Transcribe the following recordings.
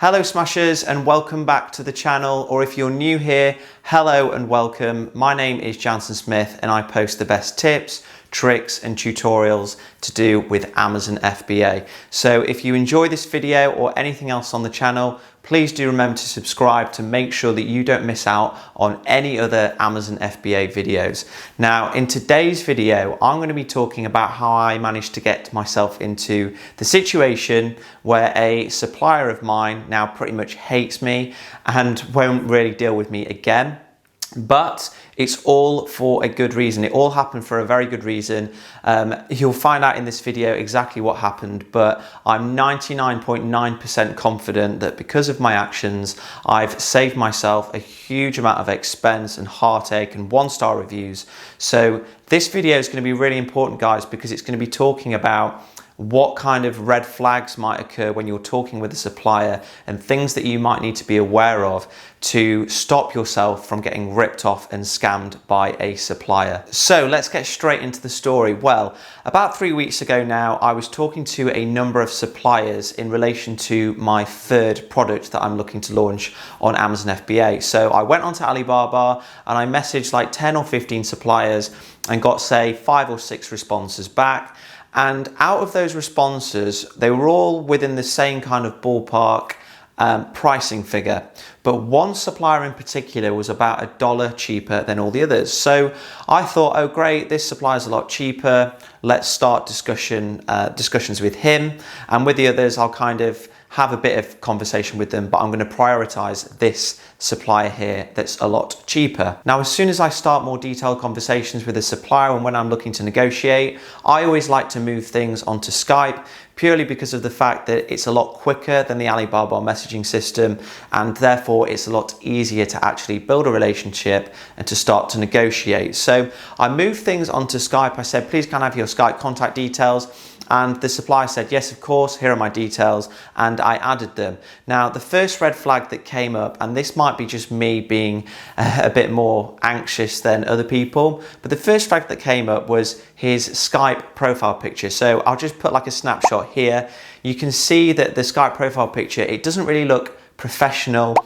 Hello Smashers and welcome back to the channel, or if you're new here, hello and welcome. My name is Jansen Smith and I post the best tips, tricks and tutorials to do with Amazon FBA. So if you enjoy this video or anything else on the channel, please do remember to subscribe to make sure that you don't miss out on any other Amazon FBA videos. Now, in today's video, I'm going to be talking about how I managed to get myself into the situation where a supplier of mine now pretty much hates me and won't really deal with me again. But it's all for a good reason. It all happened for a very good reason. You'll find out in this video exactly what happened, but I'm 99.9% confident that because of my actions, I've saved myself a huge amount of expense and heartache and 1-star reviews. So this video is going to be really important, guys, because it's going to be talking about what kind of red flags might occur when you're talking with a supplier and things that you might need to be aware of to stop yourself from getting ripped off and scammed by a supplier. So let's get straight into the story. Well, about 3 weeks ago now, I was talking to a number of suppliers in relation to my third product that I'm looking to launch on Amazon FBA. So I went onto Alibaba and I messaged like 10 or 15 suppliers and got, say, 5 or 6 responses back. And out of those responses, they were all within the same kind of ballpark pricing figure. But one supplier in particular was about $1 cheaper than all the others. So I thought, oh great, this supplier is a lot cheaper. Let's start discussions with him. And with the others, I'll kind of have a bit of conversation with them, but I'm going to prioritize this supplier here that's a lot cheaper. Now, as soon as I start more detailed conversations with a supplier and when I'm looking to negotiate, I always like to move things onto Skype, purely because of the fact that it's a lot quicker than the Alibaba messaging system, and therefore it's a lot easier to actually build a relationship and to start to negotiate. So I moved things onto Skype. I said, please can I have your Skype contact details? And the supplier said, yes, of course, here are my details, and I added them. Now, the first red flag that came up, and this might be just me being a bit more anxious than other people, but the first flag that came up was his Skype profile picture. So I'll just put like a snapshot here. You can see that the Skype profile picture, it doesn't really look professional.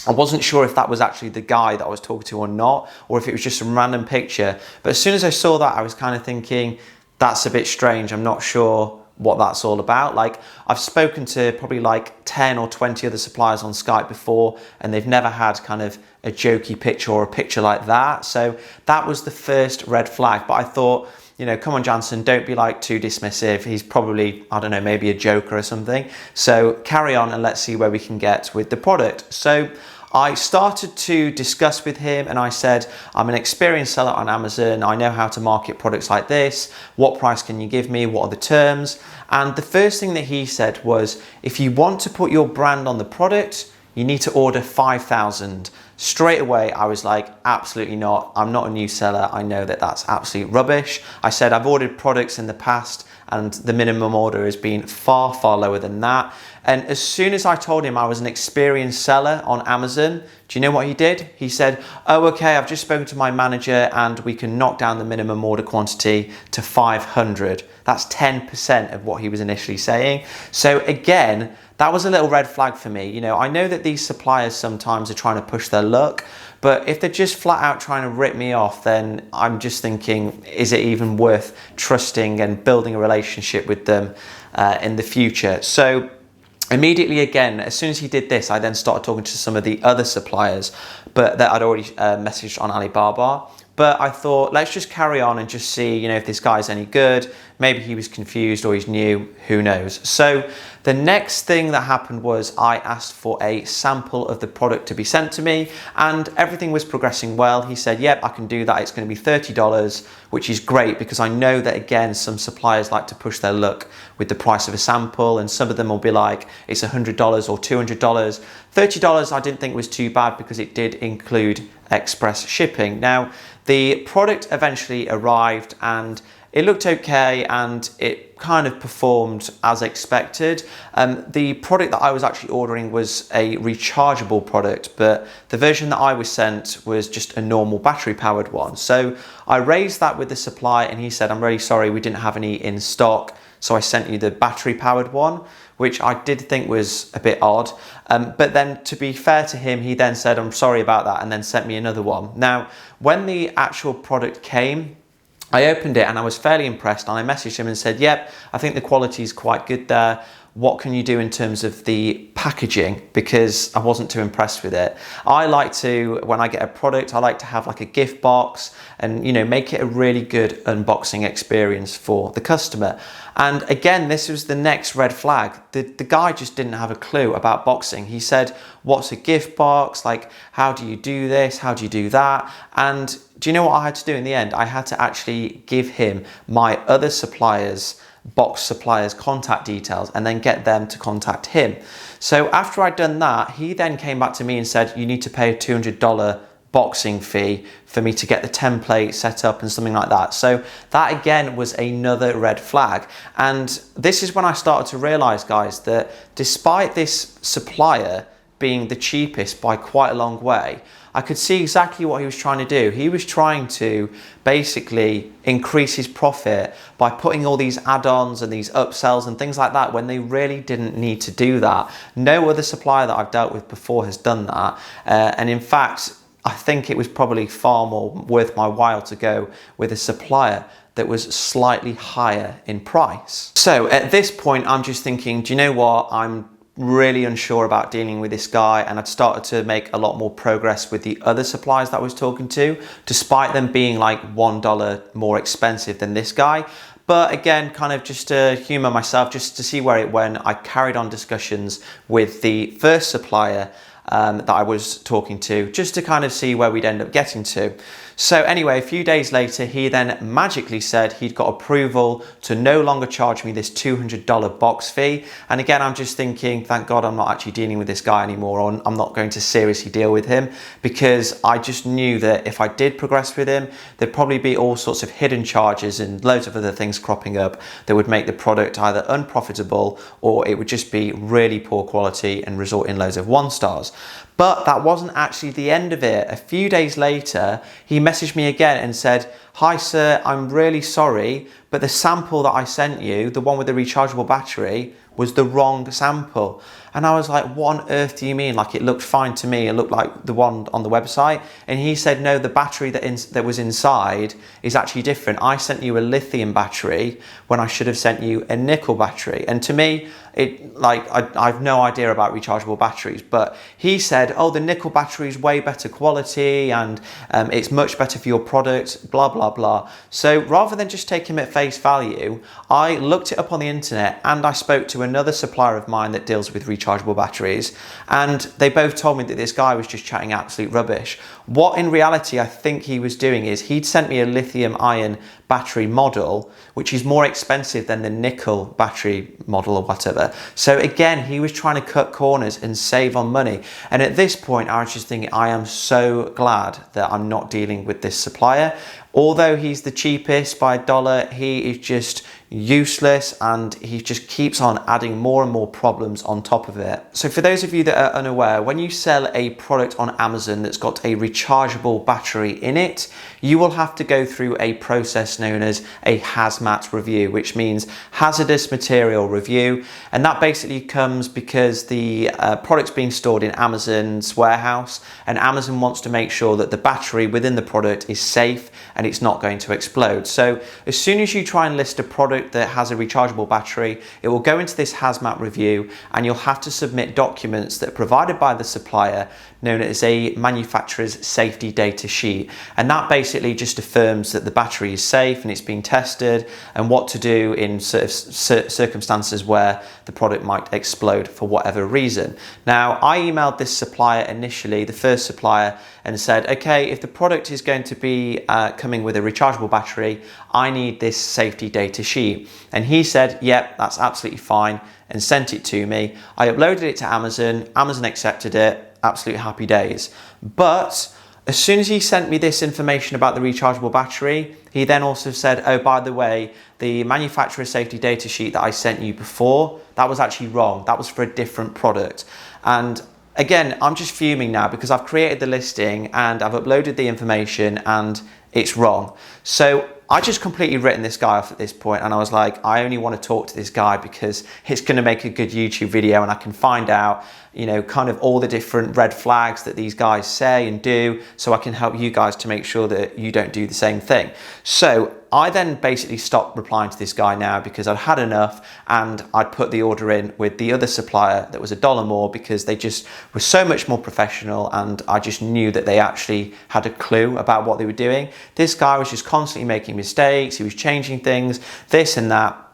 I wasn't sure if that was actually the guy that I was talking to or not, or if it was just some random picture. But as soon as I saw that, I was kind of thinking, that's a bit strange. I'm not sure what that's all about. Like, I've spoken to probably like 10 or 20 other suppliers on Skype before, and they've never had kind of a jokey picture or a picture like that. So that was the first red flag. But I thought, you know, come on, Jansen, don't be like too dismissive. He's probably, I don't know, maybe a joker or something. So carry on and let's see where we can get with the product. So I started to discuss with him and I said, I'm an experienced seller on Amazon. I know how to market products like this. What price can you give me? What are the terms? And the first thing that he said was, if you want to put your brand on the product, you need to order 5,000. Straight away, I was like, absolutely not. I'm not a new seller. I know that that's absolute rubbish. I said, I've ordered products in the past and the minimum order has been far, far lower than that. And as soon as I told him I was an experienced seller on Amazon, do you know what he did? He said, oh, okay, I've just spoken to my manager and we can knock down the minimum order quantity to 500. That's 10% of what he was initially saying. So again, that was a little red flag for me. You know, I know that these suppliers sometimes are trying to push their luck, but if they're just flat out trying to rip me off, then I'm just thinking, is it even worth trusting and building a relationship with them in the future? So immediately again, as soon as he did this, I then started talking to some of the other suppliers but that I'd already messaged on Alibaba. But I thought, let's just carry on and just see, you know, if this guy's any good. Maybe he was confused or he's new, who knows. So the next thing that happened was I asked for a sample of the product to be sent to me and everything was progressing well. He said, yep, I can do that. It's going to be $30, which is great because I know that, again, some suppliers like to push their luck with the price of a sample, and some of them will be like, it's $100 or $200. $30 I didn't think was too bad because it did include express shipping. Now, the product eventually arrived and it looked okay and it kind of performed as expected. The product that I was actually ordering was a rechargeable product, but the version that I was sent was just a normal battery powered one. So I raised that with the supplier and he said, I'm really sorry, we didn't have any in stock. So I sent you the battery powered one, which I did think was a bit odd. But then, to be fair to him, he then said, I'm sorry about that, and then sent me another one. Now, when the actual product came, I opened it and I was fairly impressed, and I messaged him and said, yep, I think the quality is quite good there. What can you do in terms of the packaging? Because I wasn't too impressed with it. I like to, when I get a product, I like to have like a gift box and, you know, make it a really good unboxing experience for the customer. And again, this was the next red flag. The guy just didn't have a clue about boxing. He said, what's a gift box? Like, how do you do this? How do you do that? And do you know what I had to do in the end? I had to actually give him my other box suppliers' contact details and then get them to contact him. So after I'd done that, he then came back to me and said, you need to pay a $200 boxing fee for me to get the template set up and something like that. So that again was another red flag. And this is when I started to realize, guys, that despite this supplier being the cheapest by quite a long way, I could see exactly what he was trying to do. He was trying to basically increase his profit by putting all these add-ons and these upsells and things like that when they really didn't need to do that. No other supplier that I've dealt with before has done that. And in fact, I think it was probably far more worth my while to go with a supplier that was slightly higher in price. So at this point, I'm just thinking, do you know what? I'm really unsure about dealing with this guy, and I'd started to make a lot more progress with the other suppliers that I was talking to, despite them being like $1 more expensive than this guy. But again, kind of just to humor myself, just to see where it went, I carried on discussions with the first supplier that I was talking to, just to kind of see where we'd end up getting to. So anyway, a few days later, he then magically said he'd got approval to no longer charge me this $200 box fee. And again, I'm just thinking, thank God I'm not actually dealing with this guy anymore, or I'm not going to seriously deal with him, because I just knew that if I did progress with him, there'd probably be all sorts of hidden charges and loads of other things cropping up that would make the product either unprofitable or it would just be really poor quality and result in loads of 1-stars. But that wasn't actually the end of it. A few days later, he messaged me again and said, hi sir, I'm really sorry, but the sample that I sent you, the one with the rechargeable battery, was the wrong sample. And I was like, what on earth do you mean? Like, it looked fine to me. It looked like the one on the website. And he said, no, the battery that was inside is actually different. I sent you a lithium battery when I should have sent you a nickel battery. And to me, I've no idea about rechargeable batteries, but he said, oh, the nickel battery is way better quality and it's much better for your product, blah, blah, blah. So rather than just take him at face value, I looked it up on the internet and I spoke to another supplier of mine that deals with rechargeable batteries, and they both told me that this guy was just chatting absolute rubbish. What in reality I think he was doing is he'd sent me a lithium ion battery model, which is more expensive than the nickel battery model or whatever. So again, he was trying to cut corners and save on money. And at this point, I was just thinking, I am so glad that I'm not dealing with this supplier. Although he's the cheapest by $1, he is just useless, and he just keeps on adding more and more problems on top of it. So for those of you that are unaware, when you sell a product on Amazon that's got a rechargeable battery in it, you will have to go through a process known as a Hazmat review, which means hazardous material review. And that basically comes because the product's being stored in Amazon's warehouse, and Amazon wants to make sure that the battery within the product is safe and it's not going to explode. So as soon as you try and list a product that has a rechargeable battery, it will go into this Hazmat review, and you'll have to submit documents that are provided by the supplier known as a manufacturer's safety data sheet. And that basically just affirms that the battery is safe and it's been tested, and what to do in sort of circumstances where the product might explode for whatever reason. Now, I emailed this supplier initially, the first supplier, and said, okay, if the product is going to be coming with a rechargeable battery, I need this safety data sheet. And he said, yep, that's absolutely fine, and sent it to me. I uploaded it to Amazon, Amazon accepted it, absolute happy days. But as soon as he sent me this information about the rechargeable battery, he then also said, oh, by the way, the manufacturer safety data sheet that I sent you before, that was actually wrong. That was for a different product. And again, I'm just fuming now because I've created the listing and I've uploaded the information and it's wrong. So I just completely written this guy off at this point, and I was like, I only want to talk to this guy because it's going to make a good YouTube video and I can find out, you know, kind of all the different red flags that these guys say and do, so I can help you guys to make sure that you don't do the same thing. So I then basically stopped replying to this guy now because I'd had enough, and I'd put the order in with the other supplier that was $1 more because they just were so much more professional, and I just knew that they actually had a clue about what they were doing. This guy was just constantly making mistakes, he was changing things, this and that.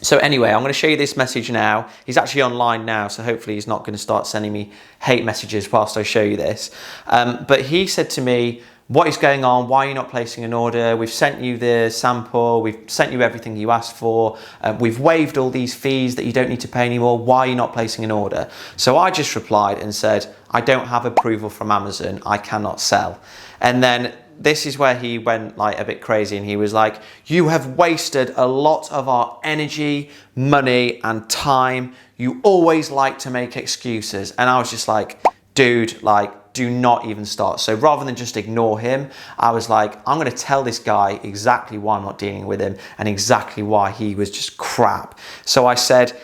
So anyway, I'm going to show you this message now. He's actually online now, so hopefully he's not going to start sending me hate messages whilst I show you this. But he said to me, what is going on? Why are you not placing an order? We've sent you the sample. We've sent you everything you asked for. We've waived all these fees that you don't need to pay anymore. Why are you not placing an order? So I just replied and said, I don't have approval from Amazon. I cannot sell. And then this is where he went like a bit crazy, and he was like, you have wasted a lot of our energy, money and time. You always like to make excuses. And I was just like, dude, like, do not even start. So rather than just ignore him, I was like, I'm going to tell this guy exactly why I'm not dealing with him and exactly why he was just crap. So I said,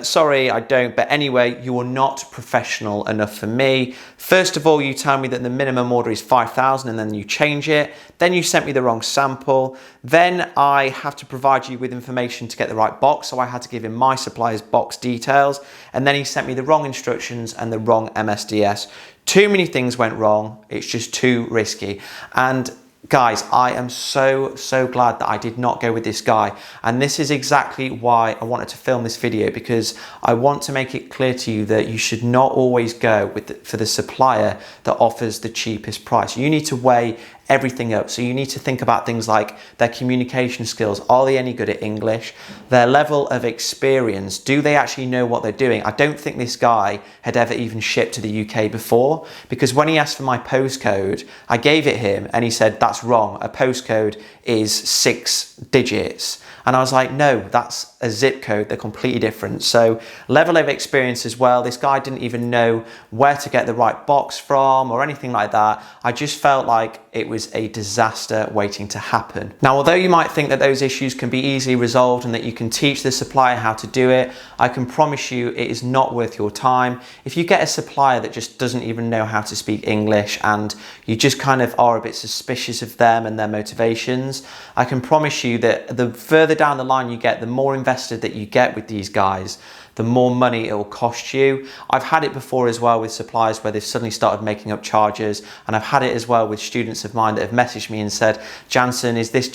sorry, I don't, but anyway, you are not professional enough for me. First of all, you tell me that the minimum order is 5,000 and then you change it. Then you sent me the wrong sample. Then I have to provide you with information to get the right box. So I had to give him my supplier's box details. And then he sent me the wrong instructions and the wrong MSDS. Too many things went wrong. It's just too risky. And guys, I am so glad that I did not go with this guy. And this is exactly why I wanted to film this video, because I want to make it clear to you that you should not always go for the supplier that offers the cheapest price. You need to weigh everything up. So you need to think about things like their communication skills. Are they any good at English? Their level of experience. Do they actually know what they're doing? I don't think this guy had ever even shipped to the UK before, because when he asked for my postcode, I gave it him and he said, that's wrong. A postcode is 6 digits. And I was like, no, that's a zip code. They're completely different. So level of experience as well. This guy didn't even know where to get the right box from or anything like that. I just felt like it was a disaster waiting to happen. Now, although you might think that those issues can be easily resolved and that you can teach the supplier how to do it, I can promise you it is not worth your time. If you get a supplier that just doesn't even know how to speak English and you just kind of are a bit suspicious of them and their motivations, I can promise you that the further down the line you get, the more invested that you get with these guys, the more money it will cost you. I've had it before as well with suppliers where they've suddenly started making up charges, and I've had it as well with students of mine that have messaged me and said, Jansen, does this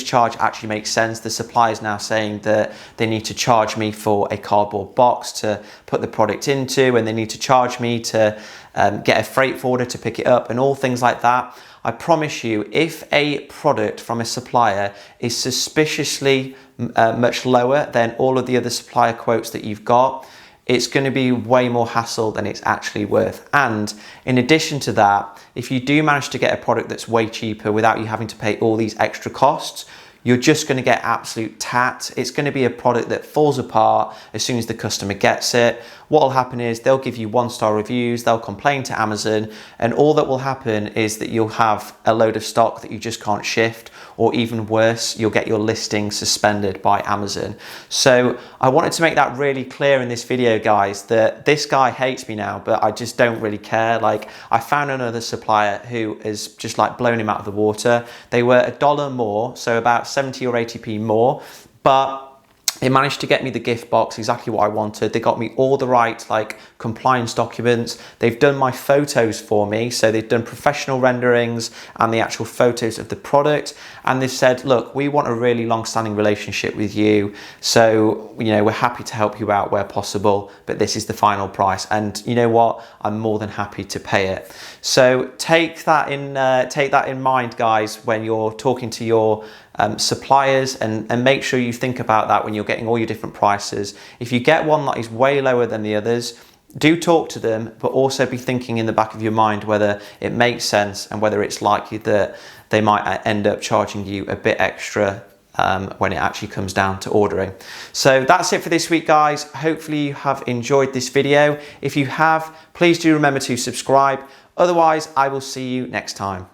charge actually make sense? The supplier is now saying that they need to charge me for a cardboard box to put the product into, and they need to charge me to get a freight forwarder to pick it up and all things like that. I promise you, if a product from a supplier is suspiciously much lower than all of the other supplier quotes that you've got, it's going to be way more hassle than it's actually worth. And in addition to that, if you do manage to get a product that's way cheaper without you having to pay all these extra costs, you're just going to get absolute tat. It's going to be a product that falls apart as soon as the customer gets it. What will happen is they'll give you 1-star reviews, they'll complain to Amazon, and all that will happen is that you'll have a load of stock that you just can't shift, or even worse, you'll get your listing suspended by Amazon. So I wanted to make that really clear in this video, guys, that this guy hates me now, but I just don't really care. Like, I found another supplier who is just like blown him out of the water. They were $1 more, so about 70 or 80p more, but they managed to get me the gift box, exactly what I wanted. They got me all the right like compliance documents. They've done my photos for me. So they've done professional renderings and the actual photos of the product. And they've said, look, we want a really long-standing relationship with you. So, you know, we're happy to help you out where possible, but this is the final price. And you know what? I'm more than happy to pay it. So take that in mind, guys, when you're talking to your suppliers, and make sure you think about that when you're getting all your different prices. If you get one that is way lower than the others, do talk to them, but also be thinking in the back of your mind whether it makes sense and whether it's likely that they might end up charging you a bit extra when it actually comes down to ordering. So that's it for this week, guys. Hopefully you have enjoyed this video. If you have, please do remember to subscribe. Otherwise, I will see you next time.